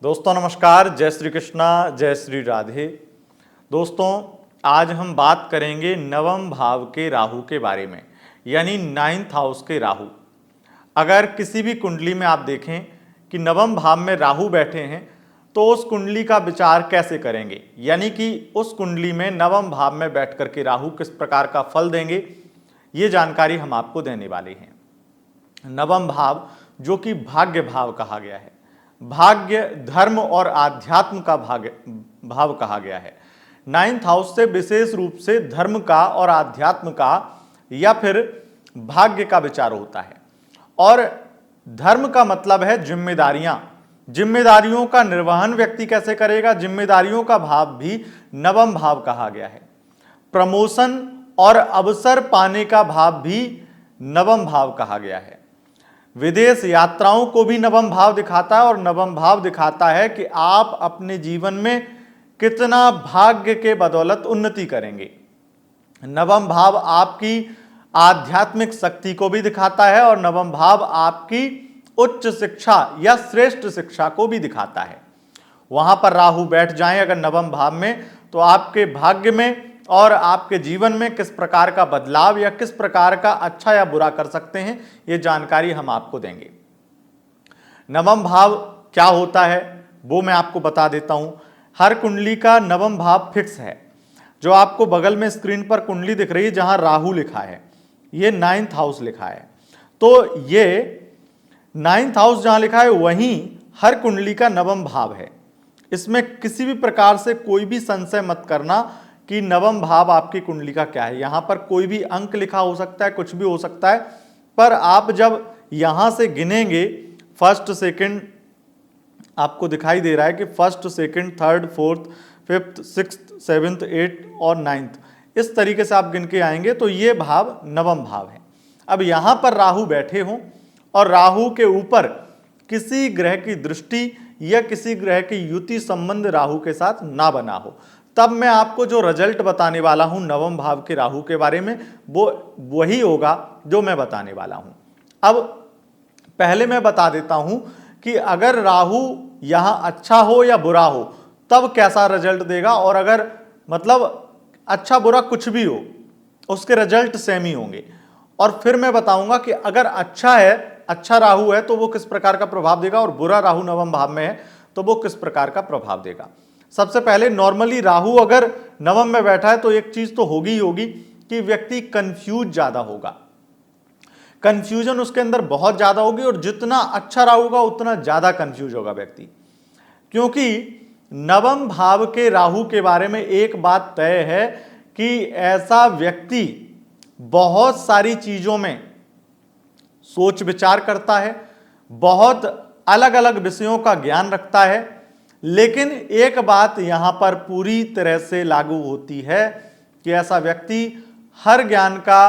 दोस्तों नमस्कार, जय श्री कृष्णा, जय श्री राधे। दोस्तों आज हम बात करेंगे नवम भाव के राहु के बारे में, यानी 9th हाउस के राहु। अगर किसी भी कुंडली में आप देखें कि नवम भाव में राहु बैठे हैं तो उस कुंडली का विचार कैसे करेंगे, यानी कि उस कुंडली में नवम भाव में बैठ कर के राहु किस प्रकार का फल देंगे, ये जानकारी हम आपको देने वाले हैं। नवम भाव जो कि भाग्य भाव कहा गया है, भाग्य, धर्म और आध्यात्म का भाव कहा गया है। 9th हाउस से विशेष रूप से धर्म का और आध्यात्म का या फिर भाग्य का विचार होता है। और धर्म का मतलब है जिम्मेदारियां, जिम्मेदारियों का निर्वहन व्यक्ति कैसे करेगा, जिम्मेदारियों का भाव भी नवम भाव कहा गया है। प्रमोशन और अवसर पाने का भाव भी नवम भाव कहा गया है। विदेश यात्राओं को भी नवम भाव दिखाता है और नवम भाव दिखाता है कि आप अपने जीवन में कितना भाग्य के बदौलत उन्नति करेंगे। नवम भाव आपकी आध्यात्मिक शक्ति को भी दिखाता है और नवम भाव आपकी उच्च शिक्षा या श्रेष्ठ शिक्षा को भी दिखाता है। वहां पर राहु बैठ जाएं अगर नवम भाव में, तो आपके भाग्य में और आपके जीवन में किस प्रकार का बदलाव या किस प्रकार का अच्छा या बुरा कर सकते हैं, ये जानकारी हम आपको देंगे। नवम भाव क्या होता है वो मैं आपको बता देता हूं। हर कुंडली का नवम भाव फिक्स है। जो आपको बगल में स्क्रीन पर कुंडली दिख रही है जहां राहु लिखा है, ये 9th हाउस लिखा है, तो ये 9th हाउस जहां लिखा है वहीं हर कुंडली का नवम भाव है। इसमें किसी भी प्रकार से कोई भी संशय मत करना कि नवम भाव आपकी कुंडली का क्या है। यहां पर कोई भी अंक लिखा हो सकता है, कुछ भी हो सकता है, पर आप जब यहां से गिनेंगे, फर्स्ट सेकंड आपको दिखाई दे रहा है कि first, second, third, fourth, fifth, sixth, seventh, eighth और 9th, इस तरीके से आप गिन के आएंगे तो ये भाव नवम भाव है। अब यहां पर राहु बैठे हों और राहु के ऊपर किसी ग्रह की दृष्टि या किसी ग्रह की युति संबंध राहु के साथ ना बना हो, तब मैं आपको जो रिजल्ट बताने वाला हूं नवम भाव के राहु के बारे में, वो वही होगा जो मैं बताने वाला हूं। अब पहले मैं बता देता हूं कि अगर राहु यहां अच्छा हो या बुरा हो तब कैसा रिजल्ट देगा, और अगर मतलब अच्छा बुरा कुछ भी हो उसके रिजल्ट सेम ही होंगे। और फिर मैं बताऊंगा कि अगर अच्छा है, अच्छा राहु है तो वो किस प्रकार का प्रभाव देगा, और बुरा राहु नवम भाव में है तो वो किस प्रकार का प्रभाव देगा। सबसे पहले नॉर्मली राहु अगर नवम में बैठा है तो एक चीज तो होगी ही होगी कि व्यक्ति कंफ्यूज ज्यादा होगा, कंफ्यूजन उसके अंदर बहुत ज्यादा होगी, और जितना अच्छा राहु होगा उतना ज्यादा कंफ्यूज होगा व्यक्ति। क्योंकि नवम भाव के राहु के बारे में एक बात तय है कि ऐसा व्यक्ति बहुत सारी चीजों में सोच विचार करता है, बहुत अलग अलग विषयों का ज्ञान रखता है, लेकिन एक बात यहां पर पूरी तरह से लागू होती है कि ऐसा व्यक्ति हर ज्ञान का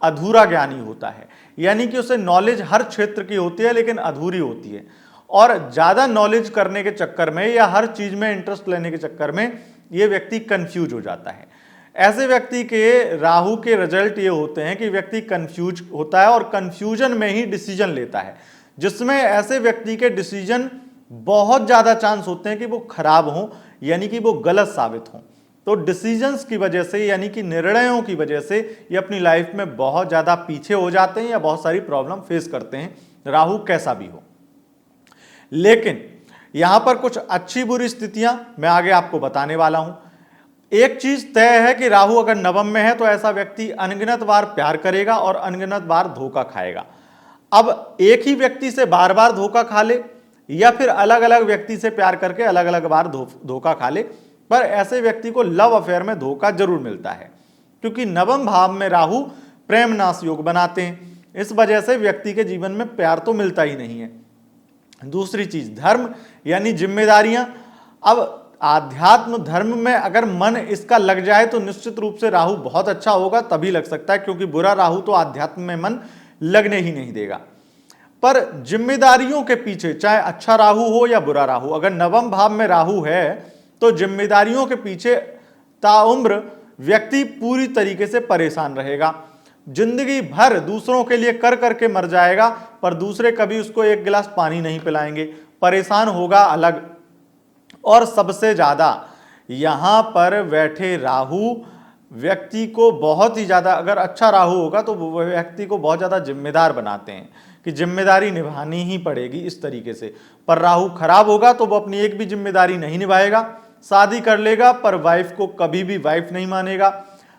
अधूरा ज्ञानी होता है। यानी कि उसे नॉलेज हर क्षेत्र की होती है लेकिन अधूरी होती है, और ज्यादा नॉलेज करने के चक्कर में या हर चीज में इंटरेस्ट लेने के चक्कर में यह व्यक्ति कंफ्यूज हो जाता है। ऐसे व्यक्ति के राहु के रिजल्ट ये होते हैं कि व्यक्ति कंफ्यूज होता है और कंफ्यूजन में ही डिसीजन लेता है, जिसमें ऐसे व्यक्ति के डिसीजन बहुत ज्यादा चांस होते हैं कि वो खराब हों, यानी कि वो गलत साबित हों। तो डिसीजंस की वजह से, यानी कि निर्णयों की वजह से ये अपनी लाइफ में बहुत ज्यादा पीछे हो जाते हैं या बहुत सारी प्रॉब्लम फेस करते हैं, राहु कैसा भी हो। लेकिन यहां पर कुछ अच्छी बुरी स्थितियां मैं आगे आपको बताने वाला हूं। एक चीज तय है कि राहु अगर नवम में है तो ऐसा व्यक्ति अनगिनत बार प्यार करेगा और अनगिनत बार धोखा खाएगा। अब एक ही व्यक्ति से बार बार धोखा खा ले या फिर अलग अलग व्यक्ति से प्यार करके अलग अलग बार धोखा खा ले, पर ऐसे व्यक्ति को लव अफेयर में धोखा जरूर मिलता है, क्योंकि नवम भाव में राहु प्रेम नाश योग बनाते हैं। इस वजह से व्यक्ति के जीवन में प्यार तो मिलता ही नहीं है। दूसरी चीज धर्म यानी जिम्मेदारियां। अब आध्यात्म धर्म में अगर मन इसका लग जाए तो निश्चित रूप से राहु बहुत अच्छा होगा, तभी लग सकता है, क्योंकि बुरा राहु तो आध्यात्म में मन लगने ही नहीं देगा। पर जिम्मेदारियों के पीछे, चाहे अच्छा राहु हो या बुरा राहु, अगर नवम भाव में राहु है तो जिम्मेदारियों के पीछे ताउम्र व्यक्ति पूरी तरीके से परेशान रहेगा। जिंदगी भर दूसरों के लिए कर करके मर जाएगा, पर दूसरे कभी उसको एक गिलास पानी नहीं पिलाएंगे, परेशान होगा अलग, और सबसे ज़्यादा यहाँ पर बैठे राहु व्यक्ति को बहुत ही ज़्यादा, अगर अच्छा राहु होगा तो वो व्यक्ति को बहुत ज़्यादा जिम्मेदार बनाते हैं कि जिम्मेदारी निभानी ही पड़ेगी इस तरीके से। पर राहु खराब होगा तो वो अपनी एक भी जिम्मेदारी नहीं निभाएगा। शादी कर लेगा पर वाइफ को कभी भी वाइफ नहीं मानेगा,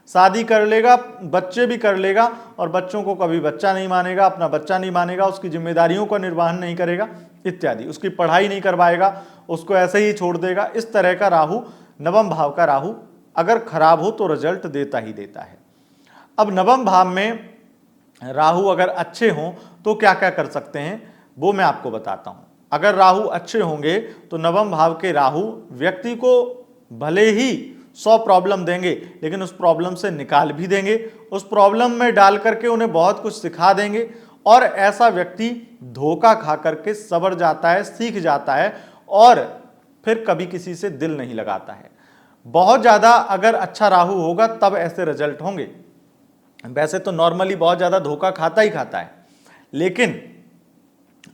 शादी कर लेगा, बच्चे भी कर लेगा और बच्चों को कभी बच्चा नहीं मानेगा, अपना बच्चा नहीं मानेगा, उसकी जिम्मेदारियों का निर्वहन नहीं करेगा इत्यादि, उसकी पढ़ाई नहीं करवाएगा, उसको ऐसे ही छोड़ देगा। इस तरह का राहु, नवम भाव का राहु अगर खराब हो तो रिजल्ट देता ही देता है। अब नवम भाव में राहु अगर अच्छे हों तो क्या क्या कर सकते हैं वो मैं आपको बताता हूं। अगर राहु अच्छे होंगे तो नवम भाव के राहु व्यक्ति को भले ही 100 प्रॉब्लम देंगे लेकिन उस प्रॉब्लम से निकाल भी देंगे, उस प्रॉब्लम में डाल करके उन्हें बहुत कुछ सिखा देंगे और ऐसा व्यक्ति धोखा खा करके सबर जाता है, सीख जाता है और फिर कभी किसी से दिल नहीं लगाता है। बहुत ज़्यादा अगर अच्छा राहु होगा तब ऐसे रिजल्ट होंगे। वैसे तो नॉर्मली बहुत ज़्यादा धोखा खाता ही खाता है, लेकिन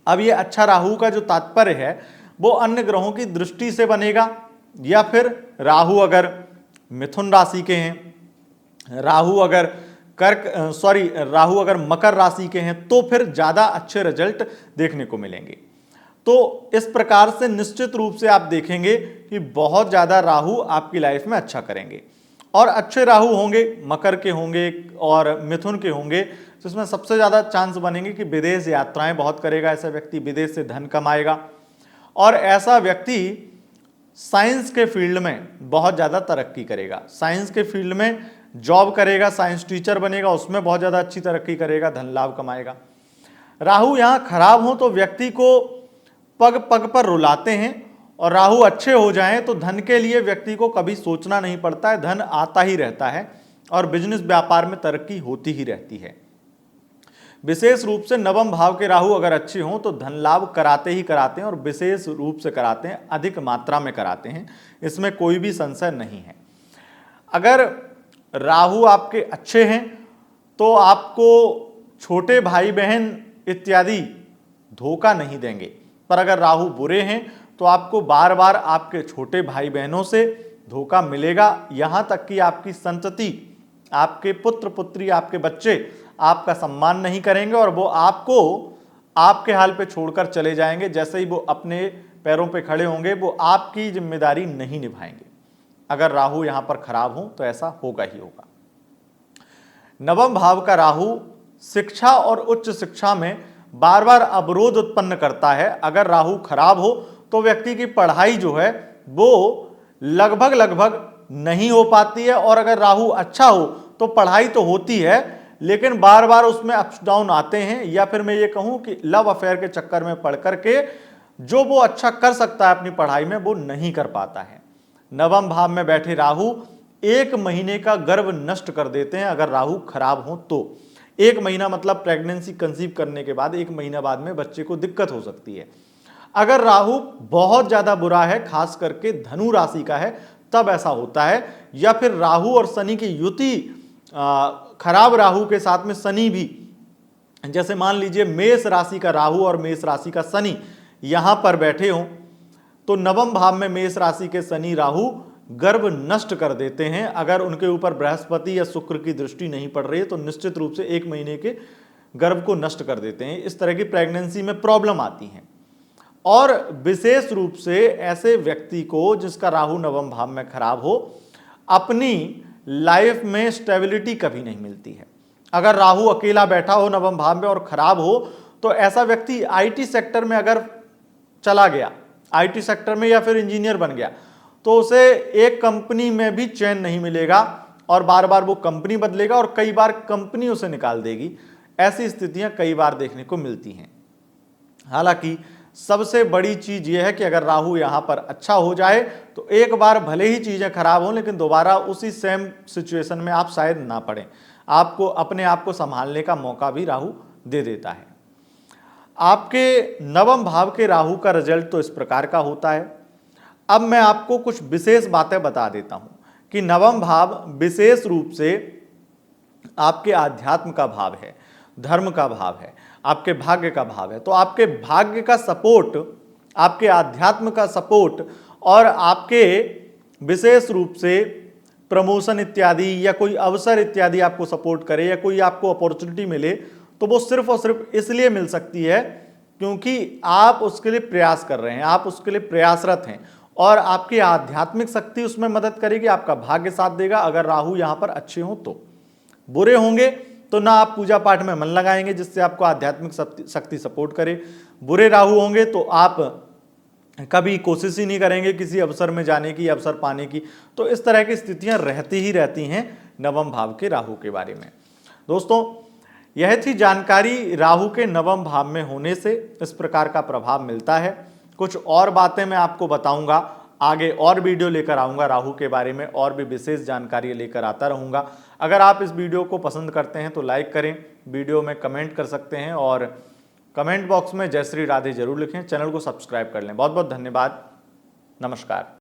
अब ये अच्छा राहु का जो तात्पर्य है वो अन्य ग्रहों की दृष्टि से बनेगा, या फिर राहु अगर मिथुन राशि के हैं, राहु अगर राहु अगर मकर राशि के हैं तो फिर ज़्यादा अच्छे रिजल्ट देखने को मिलेंगे। तो इस प्रकार से निश्चित रूप से आप देखेंगे कि बहुत ज़्यादा राहु आपकी लाइफ में अच्छा करेंगे। और अच्छे राहु होंगे, मकर के होंगे और मिथुन के होंगे, तो इसमें सबसे ज़्यादा चांस बनेंगे कि विदेश यात्राएं बहुत करेगा ऐसा व्यक्ति, विदेश से धन कमाएगा और ऐसा व्यक्ति साइंस के फील्ड में बहुत ज़्यादा तरक्की करेगा, साइंस के फील्ड में जॉब करेगा, साइंस टीचर बनेगा, उसमें बहुत ज़्यादा अच्छी तरक्की करेगा, धन लाभ कमाएगा। राहु यहाँ खराब हो तो व्यक्ति को पग पग पर रुलाते हैं और राहु अच्छे हो जाएं तो धन के लिए व्यक्ति को कभी सोचना नहीं पड़ता है, धन आता ही रहता है और बिजनेस व्यापार में तरक्की होती ही रहती है। विशेष रूप से नवम भाव के राहु अगर अच्छे हों तो धन लाभ कराते ही कराते हैं और विशेष रूप से कराते हैं, अधिक मात्रा में कराते हैं, इसमें कोई भी संशय नहीं है। अगर राहु आपके अच्छे हैं तो आपको छोटे भाई बहन इत्यादि धोखा नहीं देंगे, पर अगर राहु बुरे हैं तो आपको बार बार आपके छोटे भाई बहनों से धोखा मिलेगा, यहाँ तक कि आपकी संतति, आपके पुत्र पुत्री, आपके बच्चे आपका सम्मान नहीं करेंगे और वो आपको आपके हाल पे छोड़कर चले जाएंगे। जैसे ही वो अपने पैरों पे खड़े होंगे वो आपकी जिम्मेदारी नहीं निभाएंगे। अगर राहु यहाँ पर खराब हो तो ऐसा होगा ही होगा। नवम भाव का राहु शिक्षा और उच्च शिक्षा में बार बार अवरोध उत्पन्न करता है। अगर राहु खराब हो तो व्यक्ति की पढ़ाई जो है वो लगभग नहीं हो पाती है, और अगर राहु अच्छा हो तो पढ़ाई तो होती है लेकिन बार बार उसमें अप्स डाउन आते हैं, या फिर मैं ये कहूँ कि लव अफेयर के चक्कर में पढ़ करके जो वो अच्छा कर सकता है अपनी पढ़ाई में वो नहीं कर पाता है। नवम भाव में बैठे राहु 1 महीने का गर्भ नष्ट कर देते हैं अगर राहु खराब हो तो। 1 महीना मतलब प्रेगनेंसी कंसीव करने के बाद 1 महीना बाद में बच्चे को दिक्कत हो सकती है। अगर राहु बहुत ज्यादा बुरा है, खास करके धनु राशि का है, तब ऐसा होता है। या फिर राहु और शनि की युति, खराब राहु के साथ में शनि भी, जैसे मान लीजिए मेष राशि का राहु और मेष राशि का शनि यहां पर बैठे हों तो नवम भाव में मेष राशि के शनि राहु गर्भ नष्ट कर देते हैं। अगर उनके ऊपर बृहस्पति या शुक्र की दृष्टि नहीं पड़ रही है तो निश्चित रूप से 1 महीने के गर्भ को नष्ट कर देते हैं। इस तरह की प्रेगनेंसी में प्रॉब्लम आती है। और विशेष रूप से ऐसे व्यक्ति को जिसका राहु नवम भाव में खराब हो, अपनी लाइफ में स्टेबिलिटी कभी नहीं मिलती है। अगर राहु अकेला बैठा हो नवम भाव में और खराब हो तो ऐसा व्यक्ति आईटी सेक्टर में अगर चला गया, आईटी सेक्टर में, या फिर इंजीनियर बन गया, तो उसे एक कंपनी में भी चैन नहीं मिलेगा और बार बार वो कंपनी बदलेगा और कई बार कंपनी उसे निकाल देगी। ऐसी स्थितियां कई बार देखने को मिलती हैं। हालांकि सबसे बड़ी चीज यह है कि अगर राहु यहां पर अच्छा हो जाए तो एक बार भले ही चीजें खराब हों लेकिन दोबारा उसी सेम सिचुएशन में आप शायद ना पड़े, आपको अपने आप को संभालने का मौका भी राहु दे देता है। आपके नवम भाव के राहु का रिजल्ट तो इस प्रकार का होता है। अब मैं आपको कुछ विशेष बातें बता देता हूं कि नवम भाव विशेष रूप से आपके आध्यात्म का भाव है, धर्म का भाव है, आपके भाग्य का भाव है। तो आपके भाग्य का सपोर्ट, आपके आध्यात्म का सपोर्ट और आपके विशेष रूप से प्रमोशन इत्यादि या कोई अवसर इत्यादि आपको सपोर्ट करे या कोई आपको अपॉर्चुनिटी मिले, तो वो सिर्फ और सिर्फ इसलिए मिल सकती है क्योंकि आप उसके लिए प्रयास कर रहे हैं, आप उसके लिए प्रयासरत हैं और आपकी आध्यात्मिक शक्ति उसमें मदद करेगी, आपका भाग्य साथ देगा। अगर राहु यहां पर अच्छे हो तो, बुरे होंगे तो ना आप पूजा पाठ में मन लगाएंगे जिससे आपको आध्यात्मिक शक्ति सपोर्ट करे, बुरे राहु होंगे तो आप कभी कोशिश ही नहीं करेंगे किसी अवसर में जाने की, अवसर पाने की। तो इस तरह की स्थितियां रहती ही रहती हैं नवम भाव के राहु के बारे में। दोस्तों, यह थी जानकारी राहु के नवम भाव में होने से इस प्रकार का प्रभाव मिलता है। कुछ और बातें मैं आपको बताऊंगा आगे, और वीडियो लेकर आऊंगा राहु के बारे में, और भी विशेष जानकारी लेकर आता रहूंगा। अगर आप इस वीडियो को पसंद करते हैं तो लाइक करें, वीडियो में कमेंट कर सकते हैं और कमेंट बॉक्स में जय श्री राधे जरूर लिखें। चैनल को सब्सक्राइब कर लें। बहुत बहुत धन्यवाद। नमस्कार।